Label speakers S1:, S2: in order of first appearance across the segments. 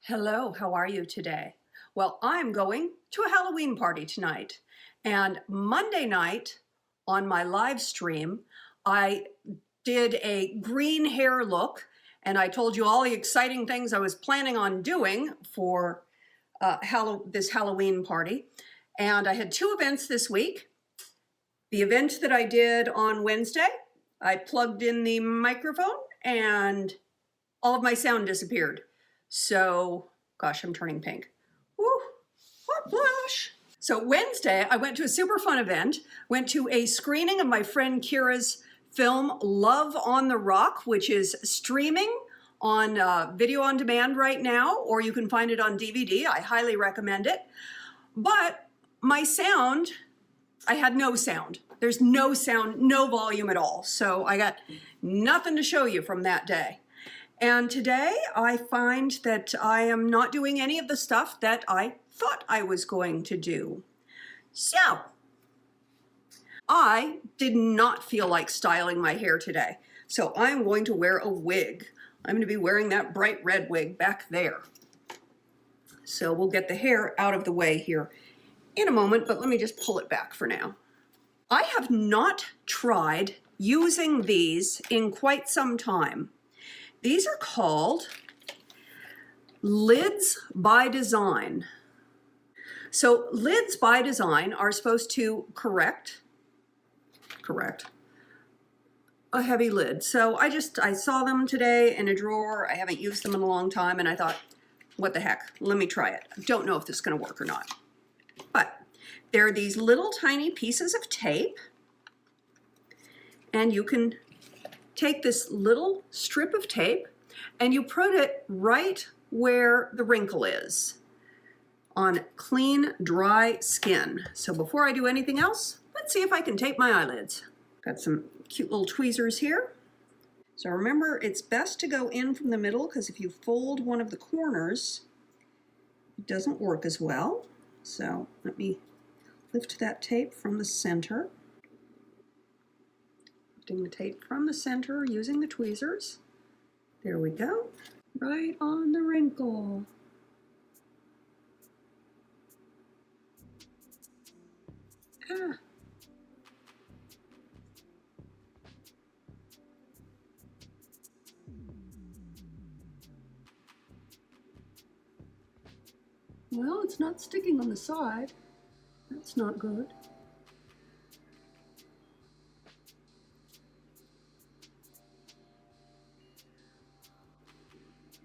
S1: Hello, how are you today? Well, I'm going to a Halloween party tonight. And Monday night on my live stream, I did a green hair look and I told you all the exciting things I was planning on doing for this Halloween party. And I had two events this week. The event that I did on Wednesday, I plugged in the microphone and all of my sound disappeared. So, gosh, I'm turning pink. Woo, hot flash. So Wednesday, I went to a super fun event, went to a screening of my friend Kira's film, Love on the Rock, which is streaming on video on demand right now, or you can find it on DVD. I highly recommend it. But my sound, I had no sound. There's no sound, no volume at all. So I got nothing to show you from that day. And today I find that I am not doing any of the stuff that I thought I was going to do. So I did not feel like styling my hair today. So I'm going to wear a wig. I'm going to be wearing that bright red wig back there. So we'll get the hair out of the way here in a moment, but let me just pull it back for now. I have not tried using these in quite some time. These are called Lids by Design. So Lids by Design are supposed to correct a heavy lid. So I saw them today in a drawer. I haven't used them in a long time and I thought, what the heck, let me try it. I don't know if this is gonna work or not. But there are these little tiny pieces of tape and you can take this little strip of tape and you put it right where the wrinkle is on clean, dry skin. So before I do anything else, let's see if I can tape my eyelids. Got some cute little tweezers here. So remember, it's best to go in from the middle because if you fold one of the corners, it doesn't work as well. So let me lift that tape from the center. Lifting the tape from the center using the tweezers. There we go. Right on the wrinkle. Ah. Well, it's not sticking on the side. That's not good.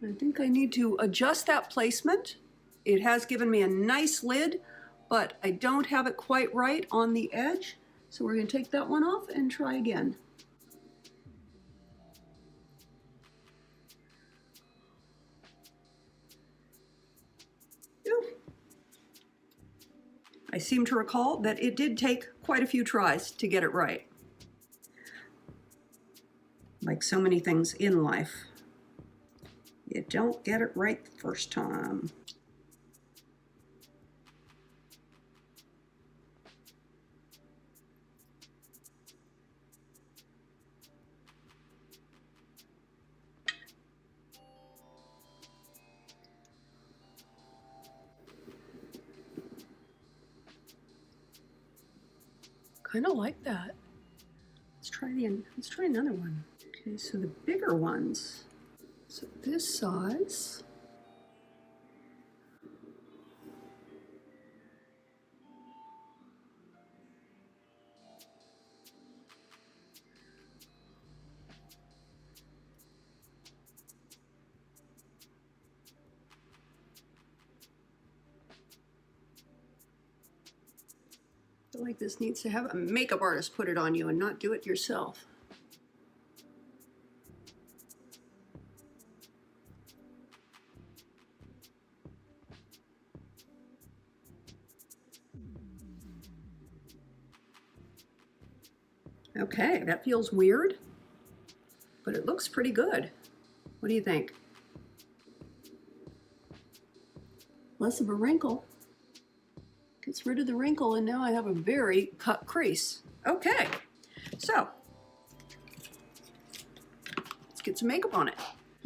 S1: I think I need to adjust that placement. It has given me a nice lid, but I don't have it quite right on the edge. So we're going to take that one off and try again. I seem to recall that it did take quite a few tries to get it right. Like so many things in life, you don't get it right the first time. Kind of like that. Let's try another one. Okay, so the bigger ones. So this size. I feel like this needs to have a makeup artist put it on you and not do it yourself. Okay, that feels weird, but it looks pretty good. What do you think? Less of a wrinkle. Gets rid of the wrinkle and now I have a very cut crease. Okay, so let's get some makeup on it.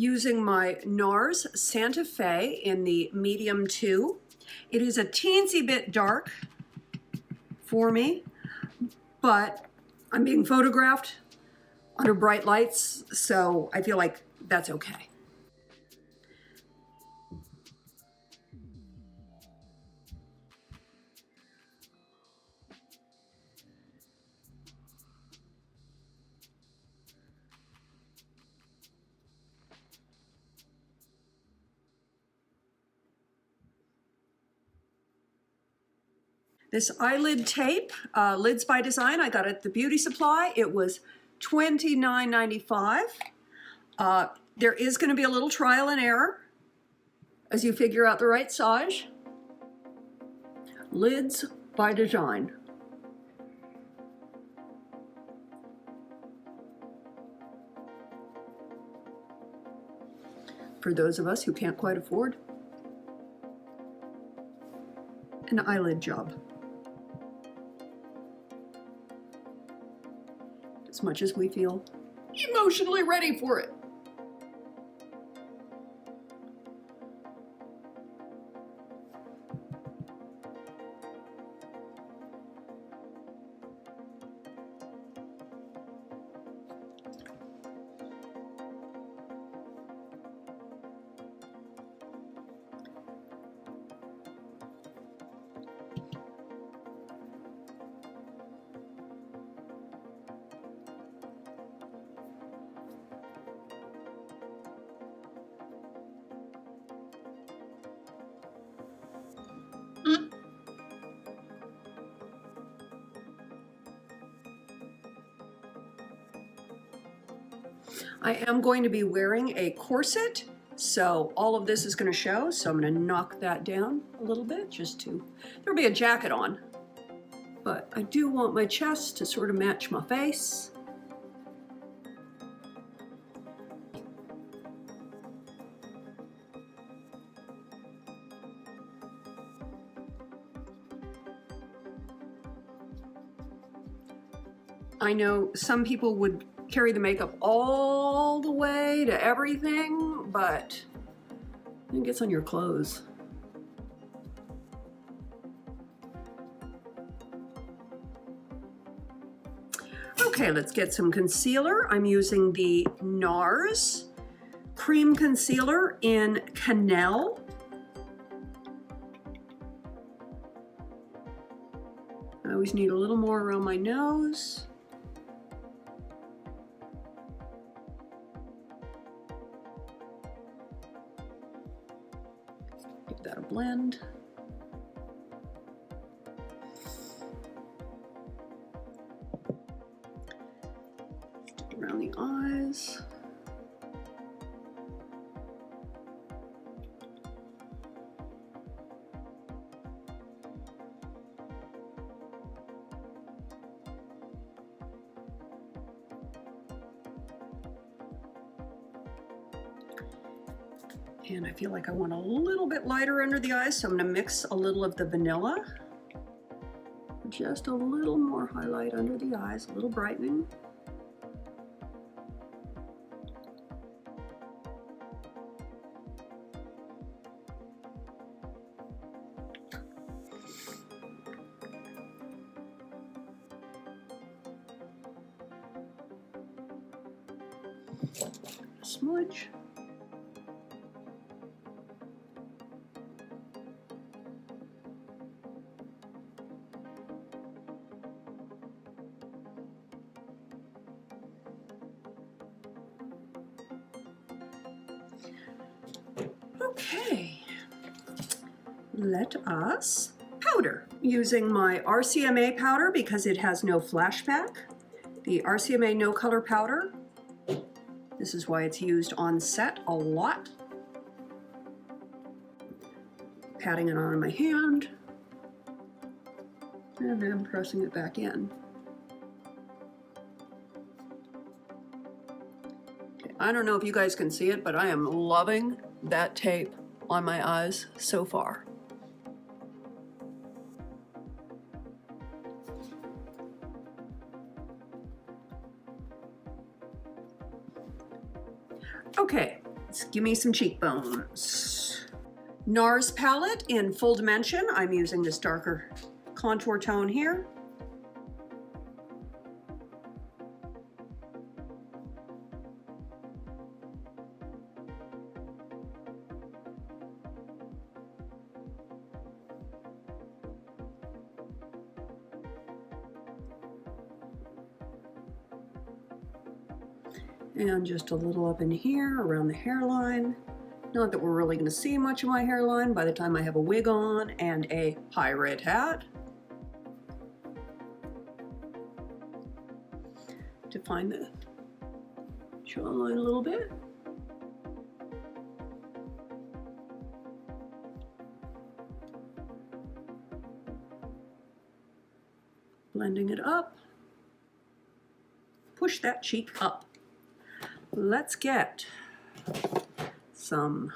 S1: using my NARS Santa Fe in the medium 2. It is a teensy bit dark for me, but I'm being photographed under bright lights, so I feel like that's okay. This eyelid tape, Lids by Design, I got it at the beauty supply. It was $29.95. There is going to be a little trial and error as you figure out the right size. Lids by Design. For those of us who can't quite afford an eyelid job. As much as we feel emotionally ready for it. I am going to be wearing a corset, so all of this is going to show, so I'm going to knock that down a little bit just to, there'll be a jacket on, but I do want my chest to sort of match my face. I know some people would carry the makeup all the way to everything, but it gets on your clothes. Okay, let's get some concealer. I'm using the NARS Cream Concealer in Cannelle. I always need a little more around my nose. Give that a blend. Around the eyes. And I feel like I want a little bit lighter under the eyes, so I'm going to mix a little of the vanilla. Just a little more highlight under the eyes, a little brightening. A smudge. Okay, let us powder. Using my RCMA powder because it has no flashback. The RCMA No Color Powder. This is why it's used on set a lot. Patting it on my hand. And then pressing it back in. Okay, I don't know if you guys can see it, but I am loving that tape on my eyes so far. Okay, Let's give me some cheekbones. NARS palette in full dimension. I'm using this darker contour tone here. And just a little up in here around the hairline. Not that we're really going to see much of my hairline by the time I have a wig on and a high red hat. Define the jawline a little bit. Blending it up. Push that cheek up. Let's get some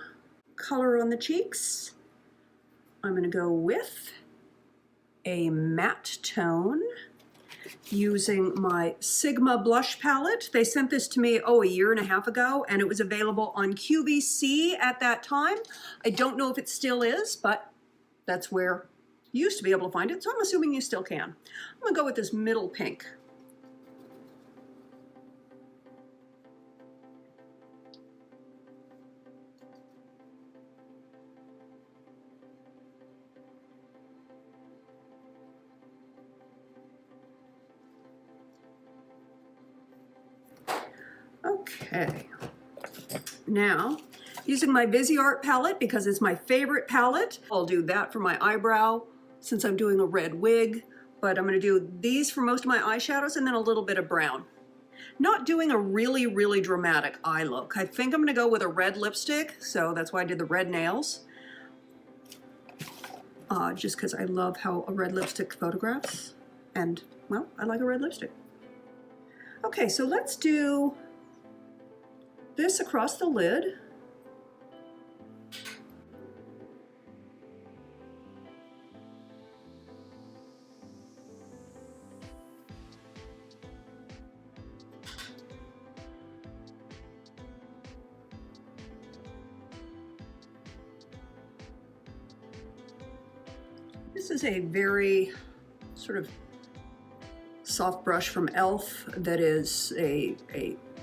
S1: color on the cheeks. I'm going to go with a matte tone using my Sigma blush palette. They sent this to me, a year and a half ago, and it was available on QVC at that time. I don't know if it still is, but that's where you used to be able to find it, so I'm assuming you still can. I'm going to go with this middle pink. Okay, now using my Viseart palette because it's my favorite palette. I'll do that for my eyebrow since I'm doing a red wig, but I'm going to do these for most of my eyeshadows and then a little bit of brown. Not doing a really, really dramatic eye look. I think I'm going to go with a red lipstick, so that's why I did the red nails. Just because I love how a red lipstick photographs, and, well, I like a red lipstick. Okay, so let's do this across the lid. This is a very sort of soft brush from e.l.f. that is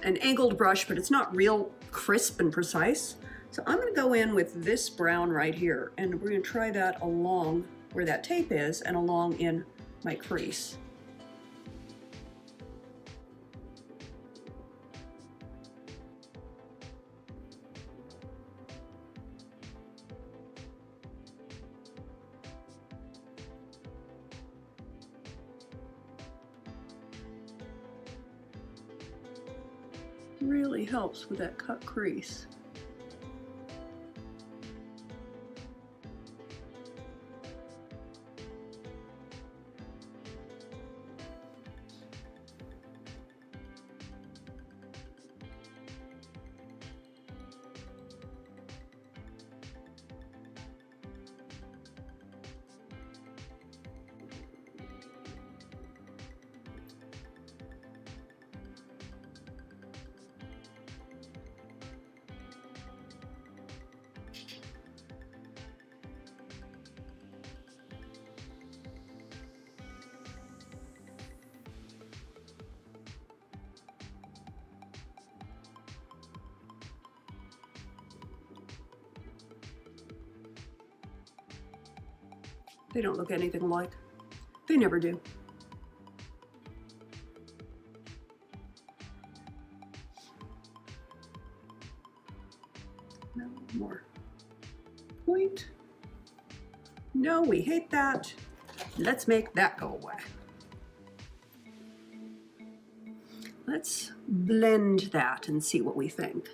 S1: an angled brush, but it's not real crisp and precise. So I'm going to go in with this brown right here, and we're going to try that along where that tape is and along in my crease. Really helps with that cut crease. They don't look anything alike. They never do. No more point. No, we hate that. Let's make that go away. Let's blend that and see what we think.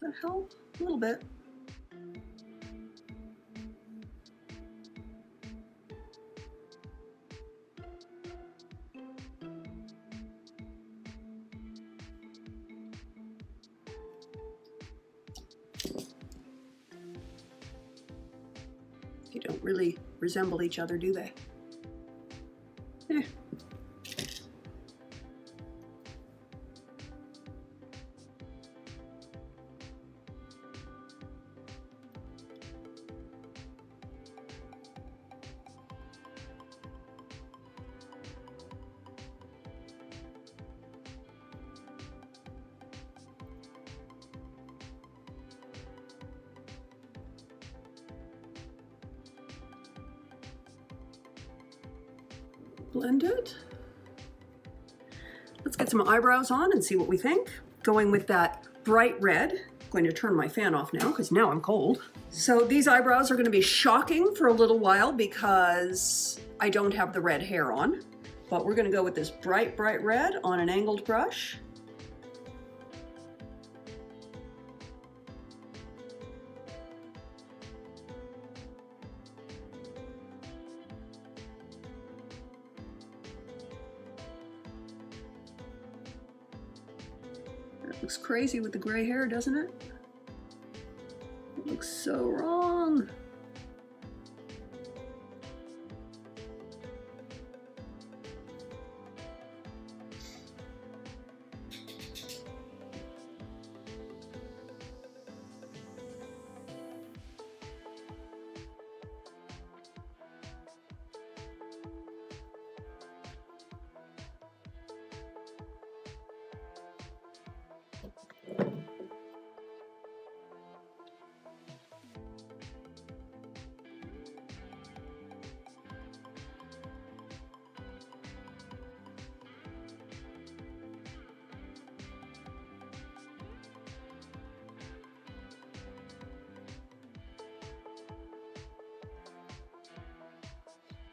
S1: Does that help? A little bit. They don't really resemble each other, do they? Eh. Blend it. Let's get some eyebrows on and see what we think. Going with that bright red. I'm going to turn my fan off now because now I'm cold. So these eyebrows are going to be shocking for a little while because I don't have the red hair on. But we're going to go with this bright, bright red on an angled brush. Looks crazy with the gray hair, doesn't it? It looks so wrong.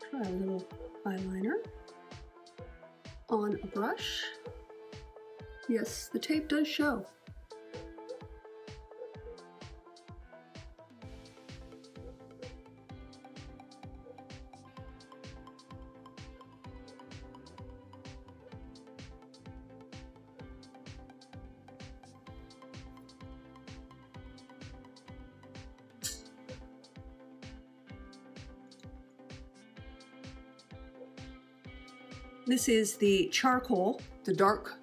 S1: Try a little eyeliner on a brush. Yes, the tape does show. This is the charcoal, the dark,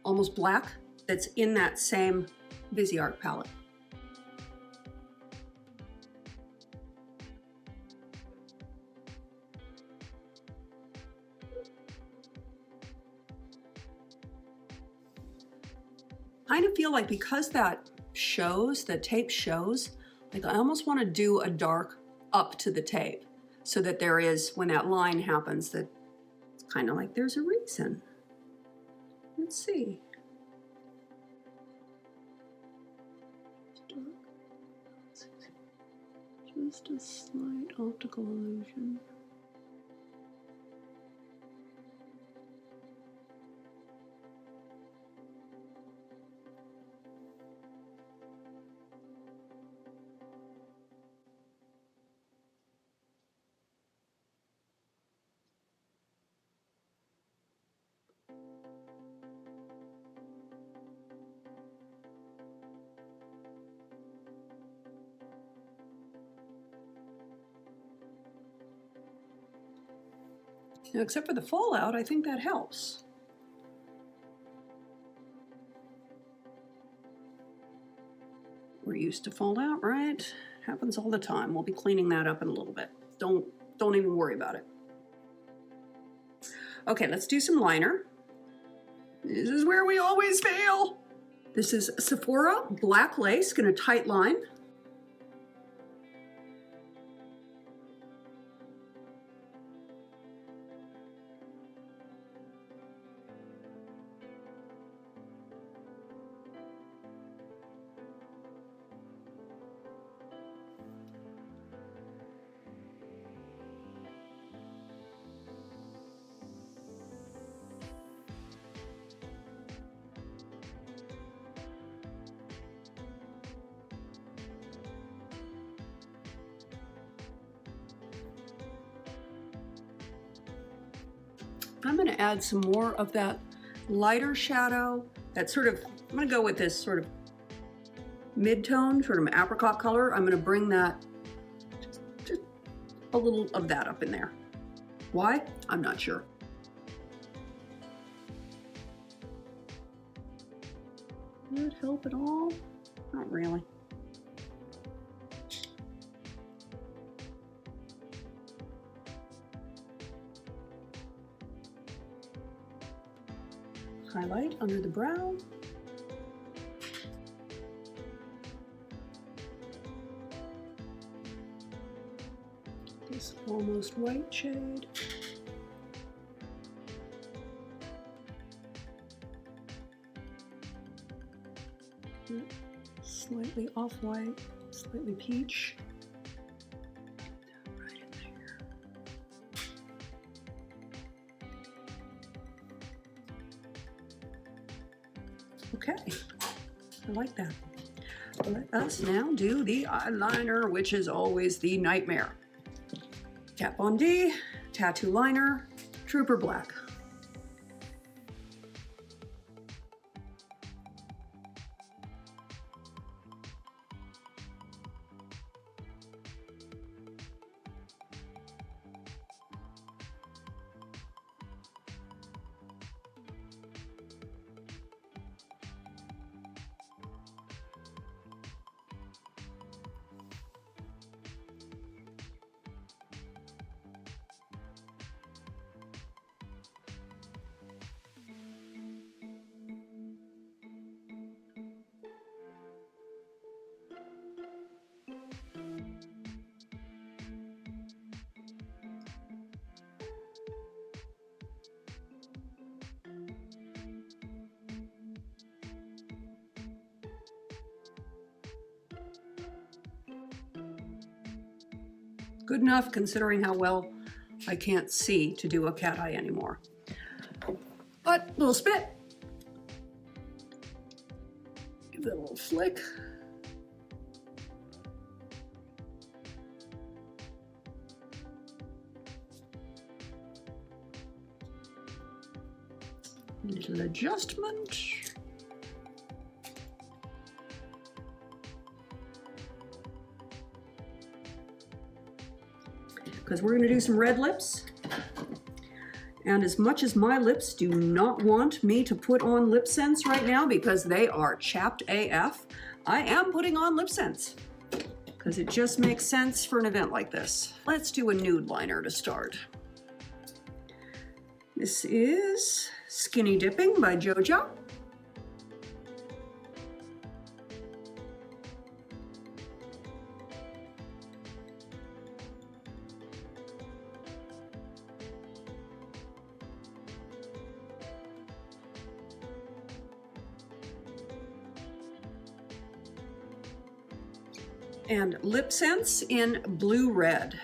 S1: almost black, that's in that same Viseart palette. I kind of feel like because that shows, the tape shows, like I almost want to do a dark up to the tape so that there is, when that line happens, that kind of like there's a reason. Let's see. Just a slight optical illusion. Now, except for the fallout, I think that helps. We're used to fallout, right? Happens all the time. We'll be cleaning that up in a little bit. Don't even worry about it. Okay, let's do some liner. This is where we always fail. This is Sephora Black Lace, gonna tight line. I'm going to add some more of that lighter shadow, that sort of, I'm going to go with this sort of mid-tone, sort of apricot color. I'm going to bring that, just a little of that up in there. Why? I'm not sure. Would it help at all? Not really. Highlight under the brow. This almost white shade. Slightly off-white, slightly peach. Right in there. Okay, I like that. Let us now do the eyeliner, which is always the nightmare. Tap on D, tattoo liner, Trooper Black. Good enough considering how well I can't see to do a cat eye anymore. But little spit. Give it a little flick. Little adjustment. Because we're going to do some red lips. And as much as my lips do not want me to put on lip sense right now because they are chapped AF, I am putting on lip sense because it just makes sense for an event like this. Let's do a nude liner to start. This is Skinny Dipping by JoJo. And Lip Sense in Blue Red.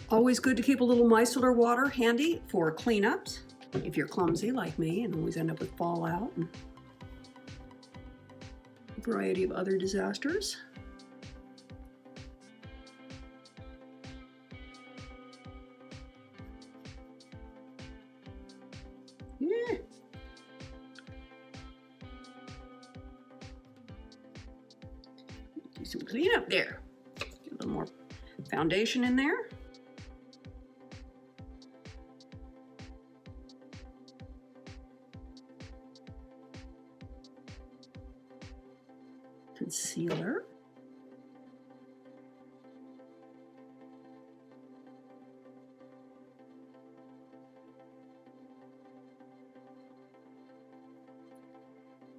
S1: Always good to keep a little micellar water handy for cleanups if you're clumsy like me and always end up with fallout and a variety of other disasters. Yeah. Do some cleanup there. Get a little more foundation in there. Concealer.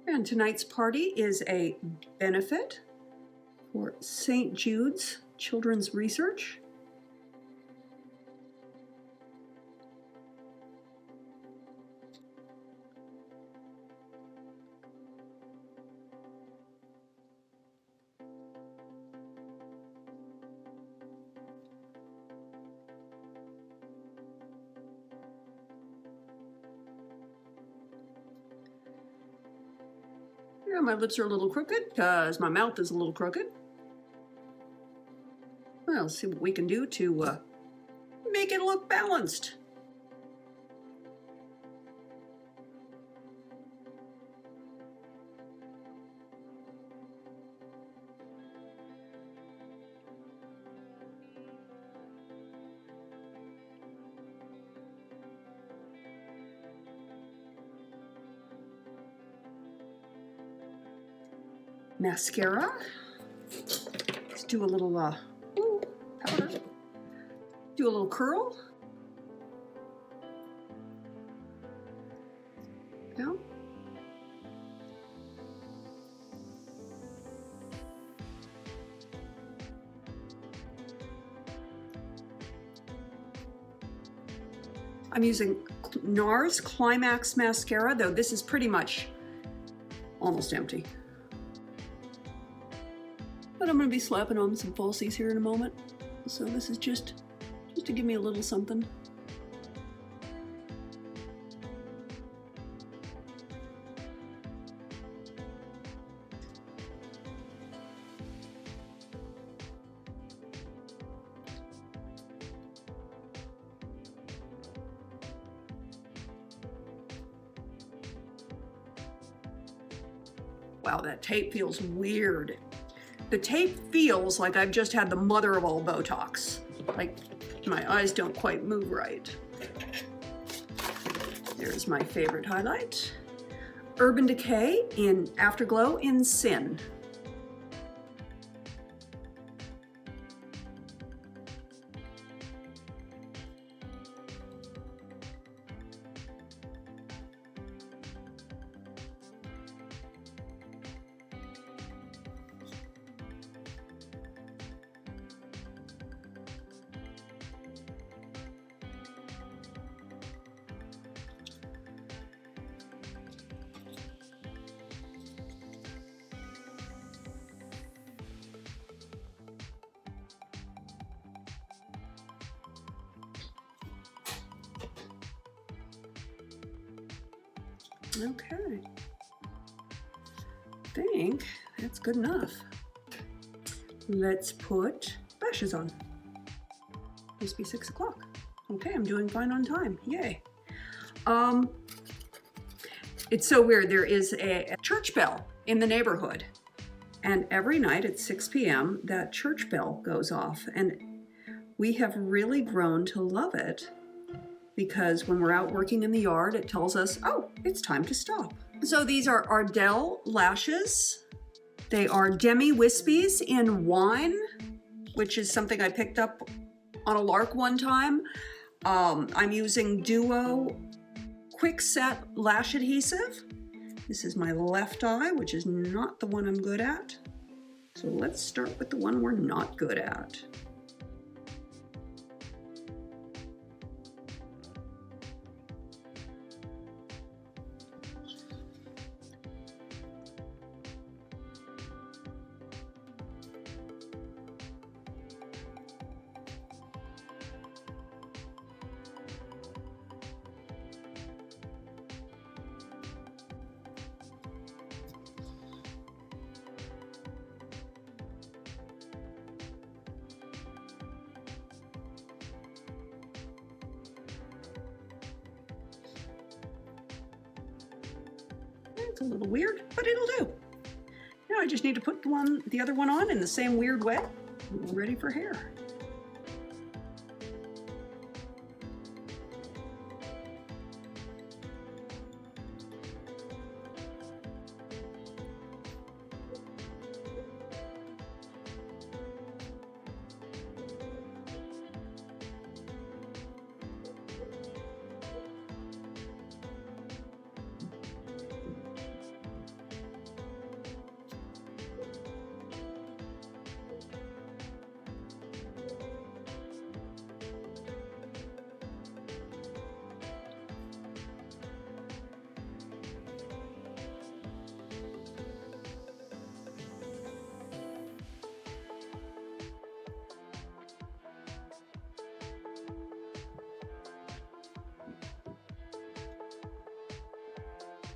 S1: And tonight's party is a benefit for St. Jude's Children's Research. And my lips are a little crooked because my mouth is a little crooked. Well, let's see what we can do to make it look balanced. Mascara. Let's do a little powder. Do a little curl. Yeah. I'm using NARS Climax Mascara, though this is pretty much almost empty. But I'm going to be slapping on some falsies here in a moment. So this is just to give me a little something. Wow, that tape feels weird. The tape feels like I've just had the mother of all Botox. Like my eyes don't quite move right. There's my favorite highlight. Urban Decay in Afterglow in Sin. Okay, I think that's good enough. Let's put lashes on. Must be 6 o'clock. Okay, I'm doing fine on time, yay. It's so weird, there is a church bell in the neighborhood, and every night at 6 p.m. that church bell goes off, and we have really grown to love it. Because when we're out working in the yard, it tells us, oh, it's time to stop. So these are Ardell lashes. They are Demi Wispies in Wine, which is something I picked up on a lark one time. I'm using Duo Quick Set Lash Adhesive. This is my left eye, which is not the one I'm good at. So let's start with the one we're not good at. It's a little weird, but it'll do. Now I just need to put the other one on in the same weird way. We're ready for hair.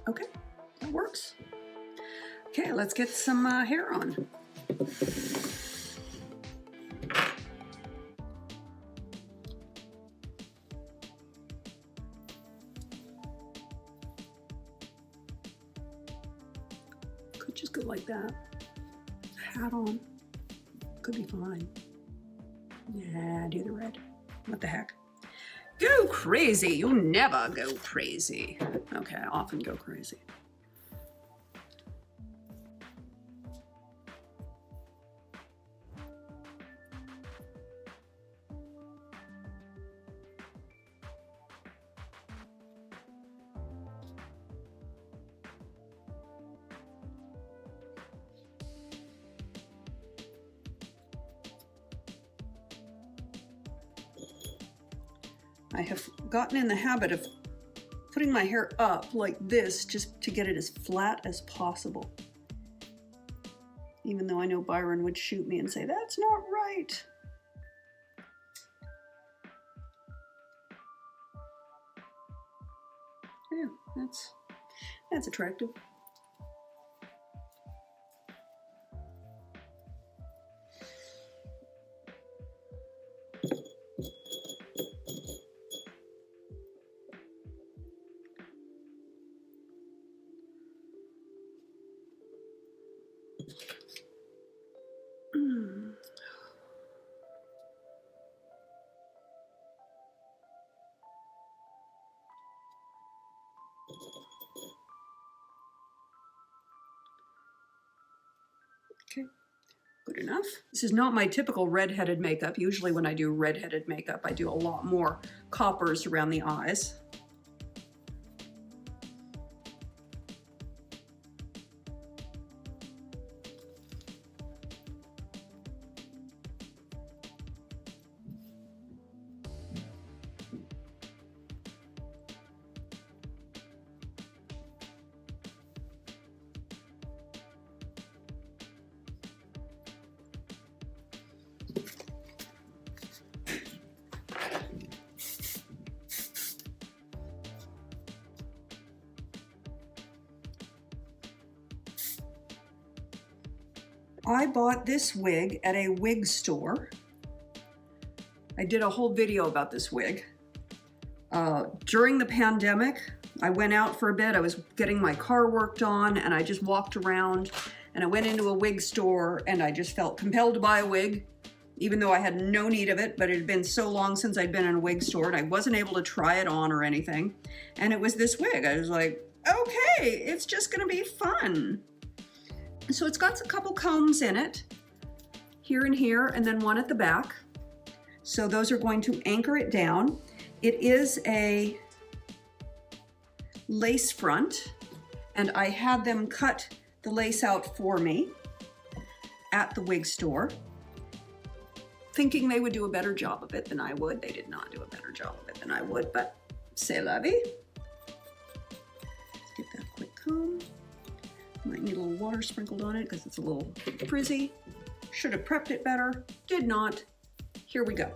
S1: Okay, that works. Okay, let's get some hair on. Could just go like that. Hat on. Could be fine. Yeah, do the red. What the heck? Go crazy. You never go crazy. Okay, I often go crazy. I have gotten in the habit of putting my hair up like this just to get it as flat as possible. Even though I know Byron would shoot me and say, that's not right. Yeah, that's attractive. Okay, good enough. This is not my typical redheaded makeup. Usually when I do redheaded makeup, I do a lot more coppers around the eyes. I bought this wig at a wig store. I did a whole video about this wig. During the pandemic, I went out for a bit. I was getting my car worked on and I just walked around and I went into a wig store and I just felt compelled to buy a wig, even though I had no need of it, but it had been so long since I'd been in a wig store and I wasn't able to try it on or anything. And it was this wig. I was like, okay, it's just gonna be fun. So it's got a couple combs in it, here and here, and then one at the back. So those are going to anchor it down. It is a lace front, and I had them cut the lace out for me at the wig store, thinking they would do a better job of it than I would. They did not do a better job of it than I would, but c'est la vie. Let's get that quick comb. Might need a little water sprinkled on it because it's a little frizzy. Should have prepped it better. Did not. Here we go.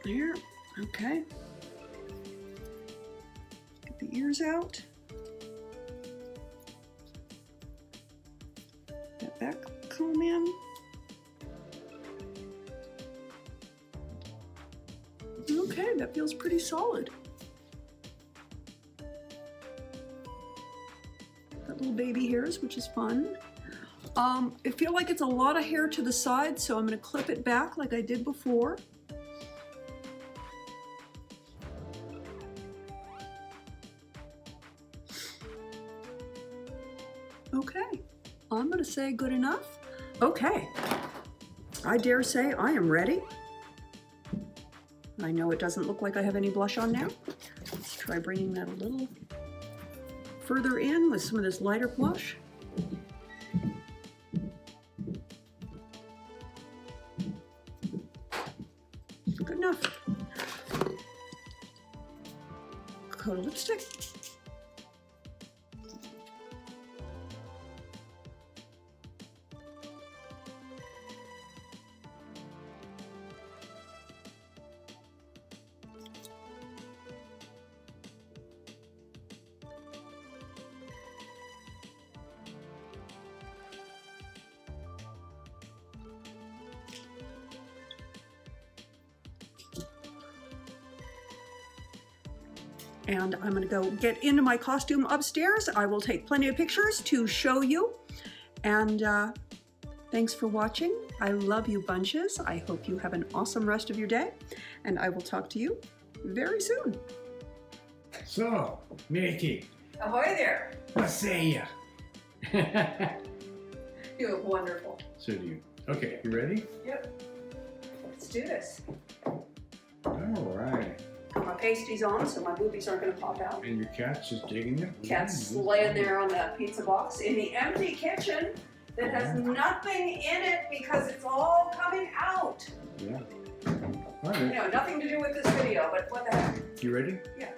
S1: Here, okay. The ears out. That back comb in. Okay, that feels pretty solid. Got little baby hairs, which is fun. I feel like it's a lot of hair to the side, so I'm going to clip it back like I did before. Okay, I'm gonna say good enough. Okay, I dare say I am ready. I know it doesn't look like I have any blush on now. Let's try bringing that a little further in with some of this lighter blush. Good enough. And I'm gonna go get into my costume upstairs. I will take plenty of pictures to show you. And thanks for watching. I love you bunches. I hope you have an awesome rest of your day. And I will talk to you very soon.
S2: So, Mickey.
S1: Ahoy there.
S2: What say ya?
S1: You look wonderful.
S2: So do you. Okay, you ready?
S1: Yep. Let's do this.
S2: All right.
S1: Got my pasties on so my boobies aren't going to pop out.
S2: And your cat's just digging it?
S1: Cat's laying there on the pizza box in the empty kitchen that has nothing in it because it's all coming out.
S2: Yeah. All right.
S1: You know, nothing to do with this video, but what the heck?
S2: You ready?
S1: Yeah.